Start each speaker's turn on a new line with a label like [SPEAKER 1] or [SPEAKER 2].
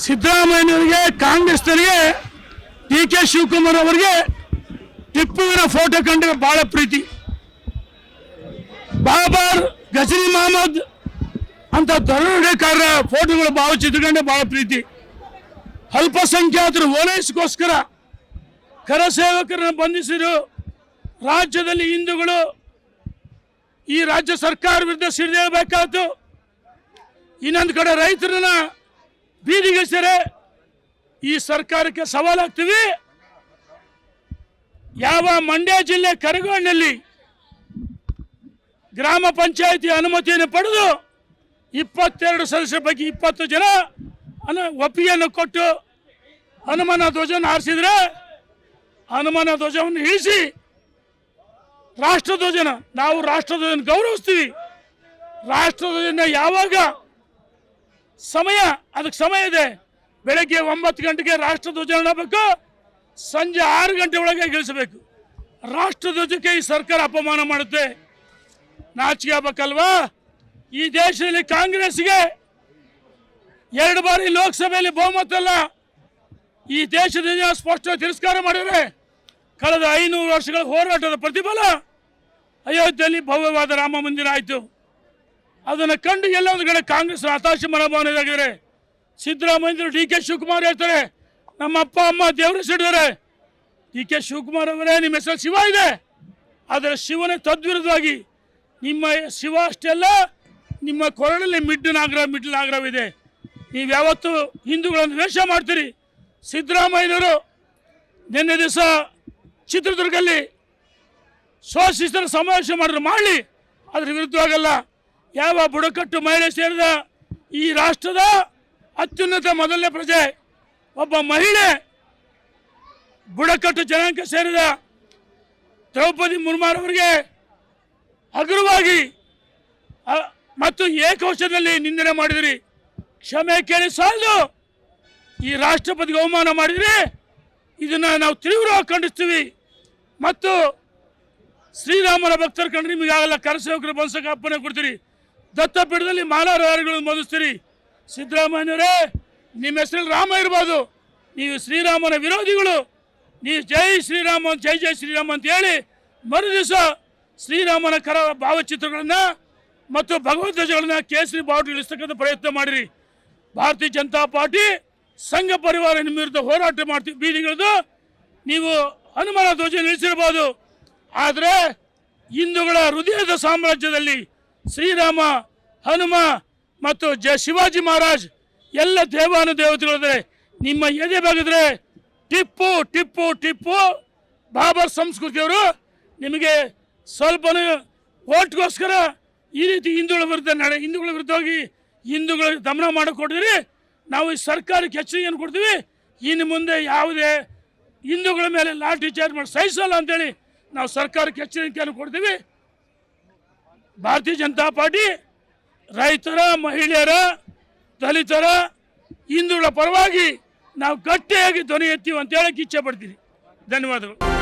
[SPEAKER 1] ಸಿದ್ದರಾಮಯ್ಯನವರಿಗೆ ಕಾಂಗ್ರೆಸ್ನವರಿಗೆ D K Shivakumar ಅವರಿಗೆ ಟಿಪ್ಪುವಿನ photo ಕಂಡ್ರೆ ಬಹಳ ಪ್ರೀತಿ. ಬಾಬರ್ ಗಜನಿ ಮಹಮ್ಮದ್ ಅಂತ ಧರಣಕಾರರ ಫೋಟೋಗಳು ಭಾವಚಿತ್ರಗೊಂಡೆ ಬಹಳ ಪ್ರೀತಿ. ಅಲ್ಪಸಂಖ್ಯಾತರು ಓಲೈಸ್ಗೋಸ್ಕರ ಕರಸೇವಕರನ್ನು ಬಂಧಿಸಿರು. ರಾಜ್ಯದಲ್ಲಿ ಹಿಂದೂಗಳು ಈ ರಾಜ್ಯ ಸರ್ಕಾರ ವಿರುದ್ಧ ಸಿಡಿದೇಳಬೇಕಾಯ್ತು. ಇನ್ನೊಂದು ಕಡೆ ರೈತರನ್ನ ಬೀದಿಗಿಳಿಸಿದರೆ ಈ ಸರ್ಕಾರಕ್ಕೆ ಸವಾಲಾಗ್ತೀವಿ. ಯಾವ ಮಂಡ್ಯ ಜಿಲ್ಲೆ ಕರಗೋಡಿನಲ್ಲಿ ಗ್ರಾಮ ಪಂಚಾಯಿತಿ ಅನುಮತಿಯನ್ನು ಪಡೆದು 22 ಸದಸ್ಯರ ಬಗ್ಗೆ 20 ಜನ ಒಪ್ಪಿಗೆಯನ್ನು ಕೊಟ್ಟು ಹನುಮಾನ ಧ್ವಜವನ್ನು ಹಾರಿಸಿದ್ರೆ ಹನುಮಾನ ಧ್ವಜವನ್ನು ಇಳಿಸಿ ರಾಷ್ಟ್ರಧ್ವಜನ ನಾವು ರಾಷ್ಟ್ರಧ್ವಜನ ಗೌರವಿಸ್ತೀವಿ. ರಾಷ್ಟ್ರಧ್ವಜನ ಯಾವಾಗ ಅದಕ್ಕೆ ಸಮಯ ಇದೆ. ಬೆಳಗ್ಗೆ 9 ಗಂಟೆಗೆ ರಾಷ್ಟ್ರಧ್ವಜ ಇಡಬೇಕು, ಸಂಜೆ 6 ಗಂಟೆ ಒಳಗೆ ಇಳಿಸಬೇಕು. ರಾಷ್ಟ್ರಧ್ವಜಕ್ಕೆ ಈ ಸರ್ಕಾರ ಅಪಮಾನ ಮಾಡುತ್ತೆ. ನಾಚಿಕೆ ಆಗಬೇಕಲ್ವಾ? ಈ ದೇಶದಲ್ಲಿ ಕಾಂಗ್ರೆಸ್ಗೆ 2 ಬಾರಿ ಲೋಕಸಭೆಯಲ್ಲಿ ಬಹುಮತ ಅಲ್ಲ. ಈ ದೇಶದ ಜನ ಸ್ಪಷ್ಟ ತಿರಸ್ಕಾರ ಮಾಡಿದರೆ ಕಳೆದ 500 ವರ್ಷಗಳ ಹೋರಾಟದ ಪ್ರತಿಫಲ ಅಯೋಧ್ಯೆಯಲ್ಲಿ ಭವ್ಯವಾದ ರಾಮ ಮಂದಿರ ಆಯಿತು. ಅದನ್ನು ಕಂಡು ಎಲ್ಲ ಒಂದು ಕಡೆ ಕಾಂಗ್ರೆಸ್ ಹತಾಶೆ ಮನೋಭಾವನೆ ಇದಾಗಿದ್ದಾರೆ. ಸಿದ್ದರಾಮಯ್ಯರು ಡಿ ಕೆ ಶಿವಕುಮಾರ್ ಹೇಳ್ತಾರೆ ನಮ್ಮ ಅಪ್ಪ ಅಮ್ಮ ದೇವರು ಸಿಡಿದರೆ. ಡಿ ಕೆ ಶಿವಕುಮಾರ್ ಅವರೇ, ನಿಮ್ಮ ಹೆಸರು ಶಿವ ಇದೆ, ಆದರೆ ಶಿವನೇ ತದ್ವಿರುದ್ಧವಾಗಿ ನಿಮ್ಮ ಶಿವ ಅಷ್ಟೆಲ್ಲ ನಿಮ್ಮ ಕೊರಳಲ್ಲಿ ಮಿಡ್ಲ್ ನಾಗರವಿದೆ. ನೀವು ಯಾವತ್ತು ಹಿಂದೂಗಳನ್ನು ದ್ವೇಷ ಮಾಡ್ತೀರಿ. ಸಿದ್ದರಾಮಯ್ಯನವರು ನಿನ್ನೆ ದಿವಸ ಚಿತ್ರದುರ್ಗದಲ್ಲಿ ಸ್ವಶಿಸ್ತರ ಸಮಾವೇಶ ಮಾಡಿದ್ರು, ಮಾಡಲಿ, ಅದ್ರ ವಿರುದ್ಧವಾಗಲ್ಲ. ಯಾವ ಬುಡಕಟ್ಟು ಮಹಿಳೆ ಸೇರಿದ ಈ ರಾಷ್ಟ್ರದ ಅತ್ಯುನ್ನತ ಮೊದಲನೇ ಪ್ರಜೆ ಒಬ್ಬ ಮಹಿಳೆ, ಬುಡಕಟ್ಟು ಜನಾಂಗ ಸೇರಿದ ದ್ರೌಪದಿ ಮುರ್ಮುರವರಿಗೆ ಹಗುರವಾಗಿ ಮತ್ತು ಏಕವಚನದಲ್ಲಿ ನಿಂದನೆ ಮಾಡಿದಿರಿ. ಕ್ಷಮೆ ಕೇಳಿ ಸಾಲದು. ಈ ರಾಷ್ಟ್ರಪತಿಗೆ ಅವಮಾನ ಮಾಡಿದರೆ ಇದನ್ನು ನಾವು ತೀವ್ರವಾಗಿ ಖಂಡಿಸ್ತೀವಿ. ಮತ್ತು ಶ್ರೀರಾಮನ ಭಕ್ತರ ಕಂಡ್ರೆ ನಿಮಗಾಗಲ್ಲ, ಕರಸೇವಕರು ಬಂಧಕ್ಕೆ ಅಪ್ಪಣೆ ಕೊಡ್ತೀರಿ. ದತ್ತಪೀಠದಲ್ಲಿ ಮಾಲಾಧಾರಿಗಳನ್ನು ಮೋದಿಸ್ತೀರಿ. ಸಿದ್ದರಾಮಯ್ಯನವರೇ, ನಿಮ್ಮ ಹೆಸರಲ್ಲಿ ರಾಮ ಇರ್ಬೋದು, ನೀವು ಶ್ರೀರಾಮನ ವಿರೋಧಿಗಳು. ನೀವು ಜೈ ಶ್ರೀರಾಮ ಜೈ ಜೈ ಶ್ರೀರಾಮ ಅಂತ ಹೇಳಿ ಮರು ದಿವಸ ಶ್ರೀರಾಮನ ಭಾವಚಿತ್ರಗಳನ್ನು ಮತ್ತು ಭಗವದ್ಗೀತೆಗಳನ್ನು ಕೇಸರಿ ಬಾವುಟ ಇಳಿಸ್ತಕ್ಕಂಥ ಪ್ರಯತ್ನ ಮಾಡಿರಿ. ಭಾರತೀಯ ಜನತಾ ಪಾರ್ಟಿ ಸಂಘ ಪರಿವಾರ ನಿಮ್ಮ ವಿರುದ್ಧ ಹೋರಾಟ ಮಾಡ್ತೀವಿ. ಬೀದಿಗಿಳಿದು ನೀವು ಹನುಮಾನ ಧ್ವಜ ನಿಲ್ಲಿಸಿರ್ಬೋದು, ಆದರೆ ಹಿಂದೂಗಳ ಹೃದಯದ ಸಾಮ್ರಾಜ್ಯದಲ್ಲಿ ಶ್ರೀರಾಮ, ಹನುಮ ಮತ್ತು ಶಿವಾಜಿ ಮಹಾರಾಜ್ ಎಲ್ಲ ದೇವಾನುದೇವತೆಗಳಿದ್ರೆ ನಿಮ್ಮ ಎದೆ ಬಗೆದ್ರೆ ಟಿಪ್ಪು ಟಿಪ್ಪು ಟಿಪ್ಪು ಬಾಬರ್ ಸಂಸ್ಕೃತಿಯವರು ನಿಮಗೆ ಸ್ವಲ್ಪ ಓಟ್ಗೋಸ್ಕರ ಈ ರೀತಿ ಹಿಂದೂಗಳ ವಿರುದ್ಧವಾಗಿ ಹಿಂದೂಗಳ ದಮನ ಮಾಡಿಕೊಟ್ಟಿರಿ. ನಾವು ಈ ಸರ್ಕಾರಕ್ಕೆ ಎಚ್ಚರಿಕೆಯನ್ನು ಕೊಡ್ತೀವಿ. ಇನ್ನು ಮುಂದೆ ಯಾವುದೇ ಹಿಂದೂಗಳ ಮೇಲೆ ಲಾಠಿ ಚಾರ್ಜ್ ಮಾಡಿ ಸಹಿಸಲ್ಲ ಅಂತೇಳಿ ನಾವು ಸರ್ಕಾರಕ್ಕೆ ಎಚ್ಚರಿಕೆಯನ್ನು ಕೊಡ್ತೀವಿ. ಭಾರತೀಯ ಜನತಾ ಪಾರ್ಟಿ ರೈತರ, ಮಹಿಳೆಯರ, ದಲಿತರ, ಹಿಂದೂಗಳ ಪರವಾಗಿ ನಾವು ಗಟ್ಟಿಯಾಗಿ ಧ್ವನಿ ಎತ್ತೀವಿ ಅಂತ ಹೇಳಕ್ಕೆ ಇಚ್ಛೆ ಪಡ್ತೀವಿ. ಧನ್ಯವಾದಗಳು.